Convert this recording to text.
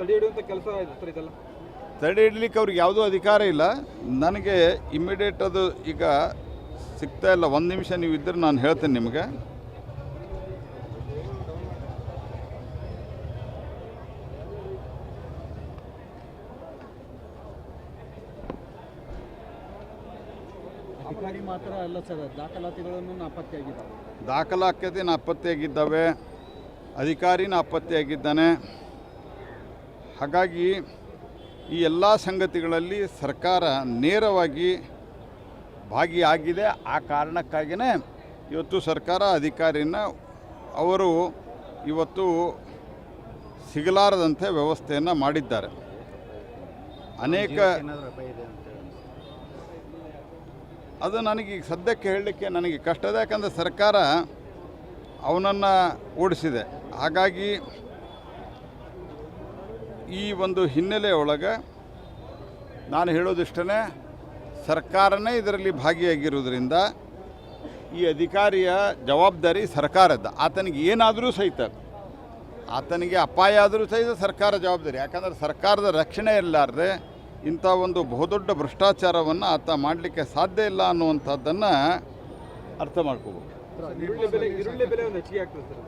ತಡೆ ಹಿಡಿಯುವಂಥ ಕೆಲಸ ಆಯ್ತು ಸರ್ ಇದೆಲ್ಲ. ತಡೆ ಹಿಡಲಿಕ್ಕೆ ಅವ್ರಿಗೆ ಯಾವುದೂ ಅಧಿಕಾರ ಇಲ್ಲ. ನನಗೆ ಇಮ್ಮಿಡಿಯೇಟ್ ಅದು ಈಗ ಸಿಗ್ತಾ ಇಲ್ಲ. ಒಂದು ನಿಮಿಷ ನೀವು ಇದ್ದರೆ ನಾನು ಹೇಳ್ತೇನೆ ನಿಮಗೆ. ಅಧಿಕಾರಿ ಮಾತ್ರ ಅಲ್ಲ ಸರ್, ದಾಖಲಾತಿಗಳನ್ನು ನಾಪತ್ತೆಯಾಗಿದ್ದಾವೆ. ದಾಖಲಾತಿ ನಾಪತ್ತೆಯಾಗಿದ್ದಾವೆ, ಅಧಿಕಾರಿ ನಾಪತ್ತೆಯಾಗಿದ್ದಾನೆ. ಹಾಗಾಗಿ ಈ ಎಲ್ಲ ಸಂಗತಿಗಳಲ್ಲಿ ಸರ್ಕಾರ ನೇರವಾಗಿ ಭಾಗಿಯಾಗಿದೆ. ಆ ಕಾರಣಕ್ಕಾಗಿಯೇ ಇವತ್ತು ಸರ್ಕಾರ ಅಧಿಕಾರಿನ ಅವರು ಇವತ್ತು ಸಿಗಲಾರದಂತೆ ವ್ಯವಸ್ಥೆಯನ್ನು ಮಾಡಿದ್ದಾರೆ. ಅನೇಕ ಅದು ನನಗೆ ಈಗ ಸದ್ಯಕ್ಕೆ ಹೇಳಲಿಕ್ಕೆ ನನಗೆ ಕಷ್ಟ ಇದೆ, ಯಾಕಂದರೆ ಸರ್ಕಾರ ಅವನನ್ನು ಓಡಿಸಿದೆ. ಹಾಗಾಗಿ ಈ ಒಂದು ಹಿನ್ನೆಲೆಯೊಳಗೆ ನಾನು ಹೇಳೋದಿಷ್ಟೇ, ಸರ್ಕಾರನೇ ಇದರಲ್ಲಿ ಭಾಗಿಯಾಗಿರೋದ್ರಿಂದ ಈ ಅಧಿಕಾರಿಯ ಜವಾಬ್ದಾರಿ ಸರ್ಕಾರದ. ಆತನಿಗೆ ಏನಾದರೂ ಸಹಿತ, ಆತನಿಗೆ ಅಪಾಯ ಆದರೂ ಸಹಿತ ಸರ್ಕಾರ ಜವಾಬ್ದಾರಿ. ಯಾಕಂದರೆ ಸರ್ಕಾರದ ರಕ್ಷಣೆ ಇರಲಾರ್ದೆ ಇಂಥ ಒಂದು ಬಹುದೊಡ್ಡ ಭ್ರಷ್ಟಾಚಾರವನ್ನು ಆತ ಮಾಡಲಿಕ್ಕೆ ಸಾಧ್ಯ ಇಲ್ಲ ಅನ್ನುವಂಥದ್ದನ್ನು ಅರ್ಥ ಮಾಡ್ಕೋಬೇಕು. ಈರುಳ್ಳಿ ಬೆಲೆ ಒಂದು ಹೆಚ್ಚಿಗೆ ಆಗ್ತದೆ ಸರ್.